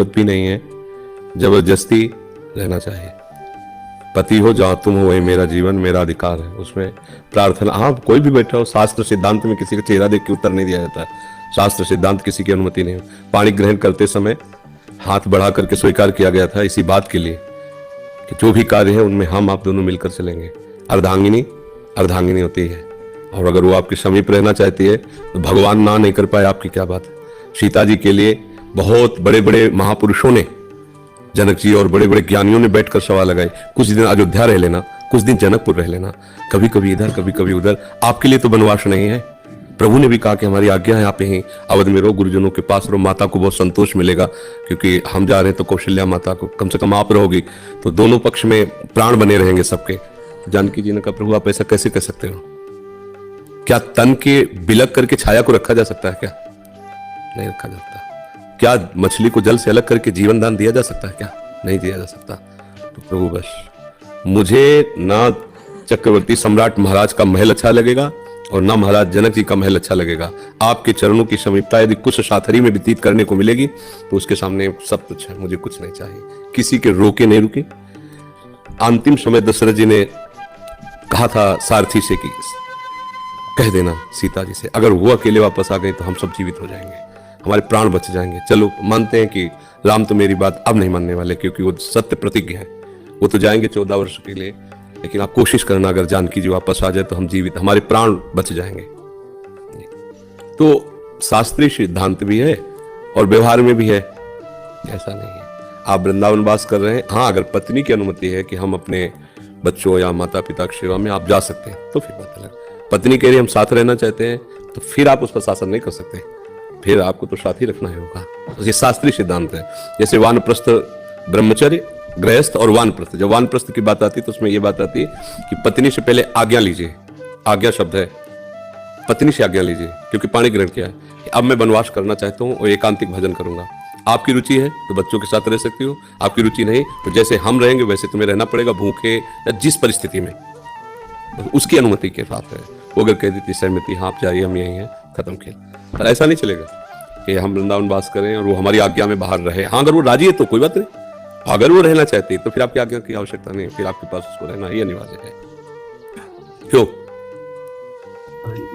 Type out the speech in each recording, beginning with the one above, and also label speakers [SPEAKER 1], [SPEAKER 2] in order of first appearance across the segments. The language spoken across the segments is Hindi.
[SPEAKER 1] जरूरत भी नहीं है, जबरदस्ती रहना चाहिए। पति हो जहां तुम हो, वही मेरा जीवन, मेरा अधिकार है। उसमें प्रार्थना, हाँ कोई भी बैठा हो, शास्त्र सिद्धांत में किसी का चेहरा देख के उत्तर नहीं दिया जाता है। शास्त्र सिद्धांत किसी की अनुमति नहीं। पानी ग्रहण करते समय हाथ बढ़ा करके स्वीकार किया गया था इसी बात के लिए कि जो भी कार्य है उनमें हम आप दोनों मिलकर चलेंगे। अर्धांगिनी होती है, और अगर वो आपके समीप रहना चाहती है तो भगवान ना नहीं कर पाए आपकी क्या बात है। सीता जी के लिए बहुत बड़े बड़े महापुरुषों ने, जनक जी और बड़े बड़े ज्ञानियों ने बैठकर सवाल लगाए, कुछ दिन अयोध्या रह लेना, कुछ दिन जनकपुर रह लेना, कभी कभी इधर कभी कभी उधर, आपके लिए तो वनवास नहीं है। प्रभु ने भी कहा कि हमारी आज्ञा है, आप यहीं अवध में रहो, गुरुजनों के पास रहो, माता को बहुत संतोष मिलेगा, क्योंकि हम जा रहे हैं तो कौशल्या माता को कम से कम आप रहोगी, तो दोनों पक्ष में प्राण बने रहेंगे सबके। जानकी जी ने कहा, प्रभु आप ऐसा कैसे कह सकते हो? क्या तन के बिलक करके छाया को रखा जा सकता है? क्या नहीं रखा जाता। क्या मछली को जल से अलग करके जीवन दान दिया जा सकता है? क्या नहीं दिया जा सकता। तो प्रभु बस मुझे ना चक्रवर्ती सम्राट महाराज का महल अच्छा लगेगा और ना महाराज जनक जी का महल अच्छा लगेगा। आपके चरणों की समीपता यदि कुछ साथरी में व्यतीत करने को मिलेगी तो उसके सामने सब कुछ है, मुझे कुछ नहीं चाहिए। किसी के रोके नहीं रुके। अंतिम समय दशरथ जी ने कहा था सारथी से कि कह देना सीता जी से, अगर वो अकेले वापस आ गए तो हम सब जीवित हो जाएंगे, हमारे प्राण बच जाएंगे। चलो मानते हैं कि राम तो मेरी बात अब नहीं मानने वाले, क्योंकि वो सत्य प्रतिज्ञ है, वो तो जाएंगे 14 वर्ष के लिए, लेकिन आप कोशिश करना अगर जानकी जी वापस आ जाए तो हम जीवित, हमारे प्राण बच जाएंगे। तो शास्त्रीय सिद्धांत भी है और व्यवहार में भी है, ऐसा नहीं है। आप वृंदावन वास कर रहे हैं, हाँ अगर पत्नी की अनुमति है कि हम अपने बच्चों या माता पिता की सेवा में आप जा सकते हैं तो फिर बात अलग। पत्नी कह रही हम साथ रहना चाहते हैं तो फिर आप उस पर शासन नहीं कर सकते, फिर आपको तो साथ ही रखना ही होगा। तो ये शास्त्रीय सिद्धांत है। जैसे वानप्रस्थ ब्रह्मचर्य, गृहस्थ और वानप्रस्थ। जब वानप्रस्थ की बात आती है तो उसमें ये बात आती है कि पत्नी से पहले आज्ञा लीजिए। आज्ञा शब्द है, पत्नी से आज्ञा लीजिए, क्योंकि पाणी ग्रहण किया है। अब मैं वनवास करना चाहता हूँ और एकांतिक भजन करूंगा। आपकी रुचि है तो बच्चों के साथ रह सकती हो, आपकी रुचि नहीं तो जैसे हम रहेंगे वैसे तुम्हें रहना पड़ेगा, भूखे या जिस परिस्थिति में, उसकी अनुमति के साथ है। वो अगर कह देती सहमति, हाँ आप जाइए हम यहीं हैं, खत्म खेल। पर ऐसा नहीं चलेगा कि हम वृंदावन वास करें और वो हमारी आज्ञा में बाहर रहे। हाँ अगर वो राजी है तो कोई बात नहीं, अगर वो रहना चाहती है तो फिर आपकी आज्ञा की आवश्यकता नहीं, फिर आपके पास उसको रहना ही अनिवार्य है। क्यों?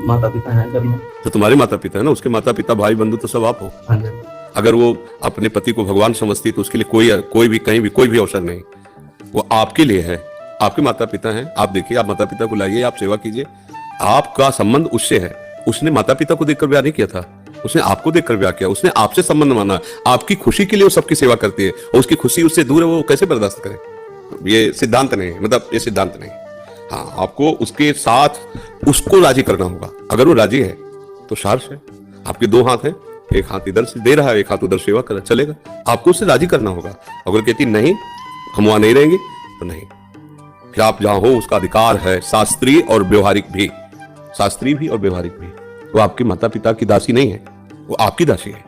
[SPEAKER 2] माता पिता हैं घर में,
[SPEAKER 1] तो तुम्हारे माता पिता है ना, उसके माता पिता भाई बंधु तो सब आप हो। अगर वो अपने पति को भगवान समझती तो उसके लिए कोई भी कहीं भी कोई भी अवसर नहीं, वो आपके लिए है। आपके माता पिता हैं, आप देखिए, आप माता पिता को लाइए, आप सेवा कीजिए, आपका संबंध उससे है। उसने माता पिता को देखकर ब्याह नहीं किया था, उसने आपको देखकर ब्याह किया, उसने आपसे संबंध माना। आपकी खुशी के लिए वो सबकी सेवा करती है और उसकी खुशी उससे दूर है, वो कैसे बर्दाश्त करे? ये सिद्धांत नहीं, मतलब ये सिद्धांत नहीं। हाँ आपको उसके साथ उसको राजी करना होगा। अगर वो राजी है तो सार्स है, आपके दो हाथ हैं, एक हाथ इधर से दे रहा है, एक हाथ उधर सेवा कर चलेगा, आपको उससे राजी करना होगा। अगर कहती नहीं हम वहां नहीं रहेंगे तो नहीं, फिर आप जहां हो उसका अधिकार है, शास्त्रीय और व्यवहारिक भी, शास्त्रीय भी और व्यवहारिक भी। वो आपके माता पिता की दासी नहीं है, वो आपकी दासी है।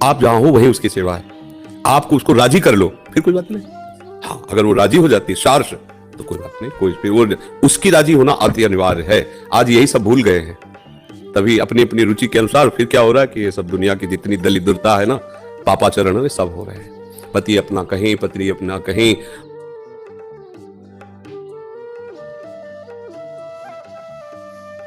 [SPEAKER 1] आप जहां हो वहीं उसकी सेवा है। आपको उसको राजी कर लो फिर कोई बात नहीं। हाँ अगर वो राजी हो जाती है सार्स तो कोई बात नहीं, कोई वो उसकी राजी होना अति अनिवार्य है। आज यही सब भूल गए हैं, तभी अपनी अपनी रुचि के अनुसार फिर क्या हो रहा है कि ये सब दुनिया की जितनी दलिद्रता है ना, पापाचरण है, सब हो रहे हैं। पति अपना कहीं, पत्नी अपना कहीं,